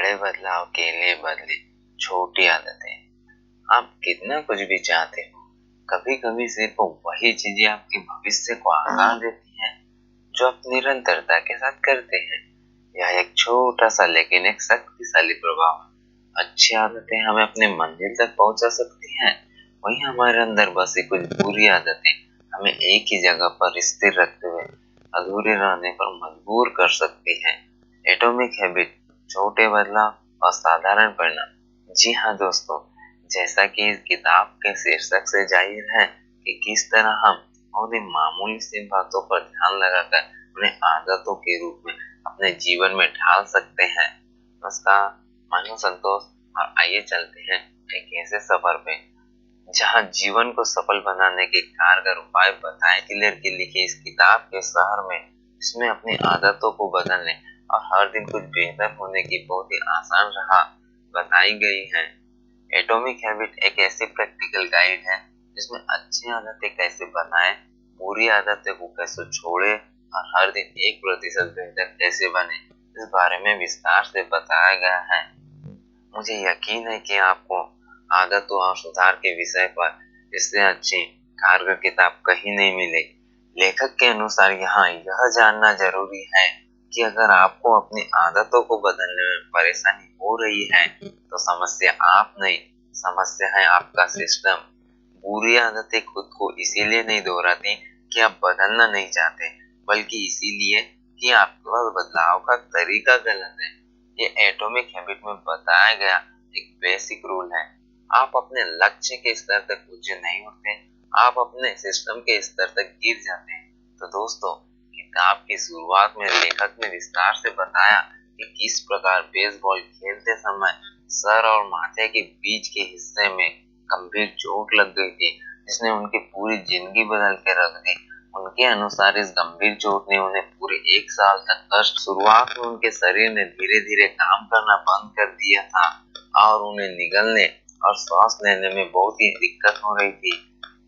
बड़े बदलाव के लिए बदले छोटी आदतें। आप कितना कुछ भी चाहते हो, कभी कभी सिर्फ वही चीजें आपके भविष्य को आकार देती हैं जो आप निरंतरता के साथ करते हैं। यह एक छोटा सा लेकिन एक शक्तिशाली प्रभाव है। अच्छी आदतें हमें अपने मंजिल तक पहुंचा सकती हैं, वहीं हमारे अंदर बसी कुछ बुरी आदतें हमें एक ही जगह पर स्थिर रखते हुए अधूरे रहने पर मजबूर कर सकती हैं। एटॉमिक हैबिट, छोटे बदलाव, असाधारण परिणाम। जी हाँ दोस्तों, जैसा कि इस किताब के शीर्षक से जाहिर है कि किस तरह हम बहुत ही मामूली सी बातों पर ध्यान लगाकर उन्हें आदतों के रूप में अपने जीवन में ढाल सकते हैं। नमस्कार, मानो संतोष, और आइए चलते हैं एक ऐसे सफर पे जहाँ जीवन को सफल बनाने के कारगर उपाय बताए क्लियर की लिखी इस किताब के शहर में, इसमें अपनी आदतों को बदलने और हर दिन कुछ बेहतर होने की बहुत ही आसान राह बताई गई है। एटॉमिक हैबिट एक ऐसी प्रैक्टिकल गाइड है जिसमें अच्छी आदतें कैसे बनाएं, बुरी आदतें को कैसे छोड़े और हर दिन 1% बेहतर कैसे बने, इस बारे में विस्तार से बताया गया है। मुझे यकीन है कि आपको आदतों और सुधार के विषय पर इससे अच्छी कारगर किताब कहीं नहीं मिलेगी। लेखक के अनुसार यहाँ यह जानना जरूरी है कि अगर आपको अपनी आदतों को बदलने में परेशानी हो रही है तो समस्या आप नहीं, समस्या है आपका सिस्टम। बुरी आदतें खुद को इसीलिए नहीं दोहराती कि आप बदलना नहीं चाहते, बल्कि इसीलिए कि आपका बदलाव का तरीका गलत है। ये एटॉमिक हैबिट में बताया गया एक बेसिक रूल है। आप अपने लक्ष्य के स्तर तक ऊंचे नहीं उठते, आप अपने सिस्टम के स्तर तक गिर जाते हैं। तो दोस्तों, किताब की शुरुआत में लेखक ने विस्तार से बताया कि किस प्रकार बेसबॉल खेलते समय सर और माथे के बीच के हिस्से में गंभीर चोट लग गई थी, जिसने उनकी पूरी जिंदगी बदल के रख दी। उनके अनुसार इस गंभीर चोट ने उन्हें पूरे 1 साल तक कष्ट। शुरुआत में उनके शरीर ने धीरे धीरे काम करना बंद कर दिया था और उन्हें निगलने और सांस लेने में बहुत ही दिक्कत हो रही थी।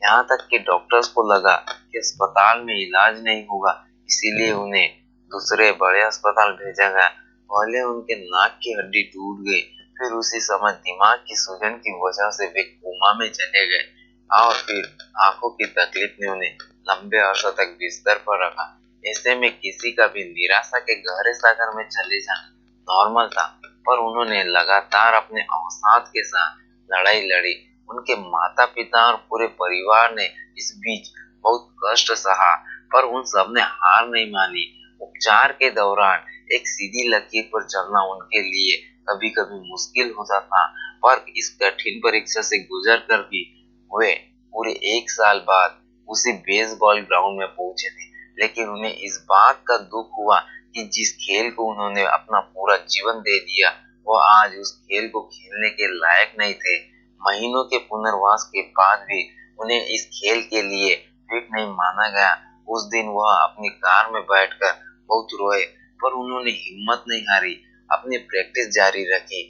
यहाँ तक कि डॉक्टर्स को लगा कि अस्पताल में इलाज नहीं होगा, इसीलिए उन्हें दूसरे बड़े अस्पताल भेजा गया। पहले उनके नाक की हड्डी टूट गई, फिर उसी समय दिमाग की सूजन की वजह से वे कोमा में चले गए और फिर आंखों की तकलीफ ने उन्हें लंबे अरसों तक बिस्तर पर रखा। ऐसे में किसी का भी निराशा के गहरे सागर में चले जाना नॉर्मल था, पर उन्होंने लगातार अपने अवसाद के साथ लड़ाई लड़ी। उनके माता पिता और पूरे परिवार ने इस बीच बहुत कष्ट सहा, पर उन सब ने हार नहीं मानी। उपचार के दौरान एक सीधी लकीर पर चलना उनके लिए कभी कभी मुश्किल होता था, पर इस कठिन परीक्षा से गुजर कर भी वे पूरे 1 साल बाद उसी बेसबॉल ग्राउंड में पहुंचे थे। लेकिन उन्हें इस बात का दुख हुआ कि जिस खेल को उन्होंने अपना पूरा जीवन दे दिया, वो आज उस खेल को खेलने के लायक नहीं थे। महीनों के पुनर्वास के बाद भी उन्हें इस खेल के लिए फिट नहीं माना गया। उस दिन वह अपनी कार में बैठकर बहुत रोए, पर उन्होंने हिम्मत नहीं हारी, अपनी प्रैक्टिस जारी रखी।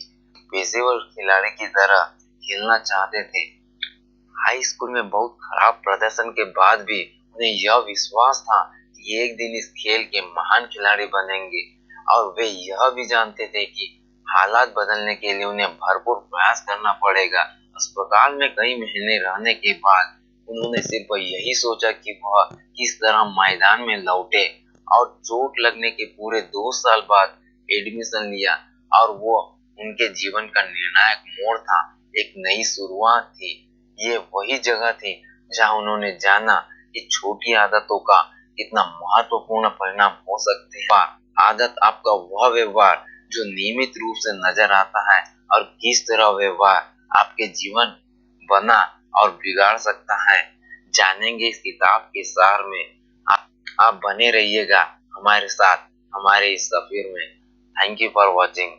पेशेवर खिलाड़ी की तरह खेलना चाहते थे। हाई स्कूल में बहुत खराब प्रदर्शन के बाद भी उन्हें यह विश्वास था कि एक दिन इस खेल के महान खिलाड़ी बनेंगे, और वे यह भी जानते थे कि हालात बदलने के लिए उन्हें भरपूर प्रयास करना पड़ेगा। अस्पताल में कई महीने रहने के बाद उन्होंने सिर्फ यही सोचा कि वह किस तरह मैदान में लौटे, और चोट लगने के पूरे 2 साल बाद एडमिशन लिया, और वो उनके जीवन का निर्णायक मोड़ था, एक नई शुरुआत थी। ये वही जगह थी जहां उन्होंने जाना कि छोटी आदतों का कितना महत्वपूर्ण परिणाम हो सकते हैं। आदत आपका वह व्यवहार जो नियमित रूप से नजर आता है, और किस तरह व्यवहार आपके जीवन बना और बिगाड़ सकता है, जानेंगे इस किताब के सार में। आप बने रहिएगा हमारे साथ हमारे इस सफर में। Thank you for watching.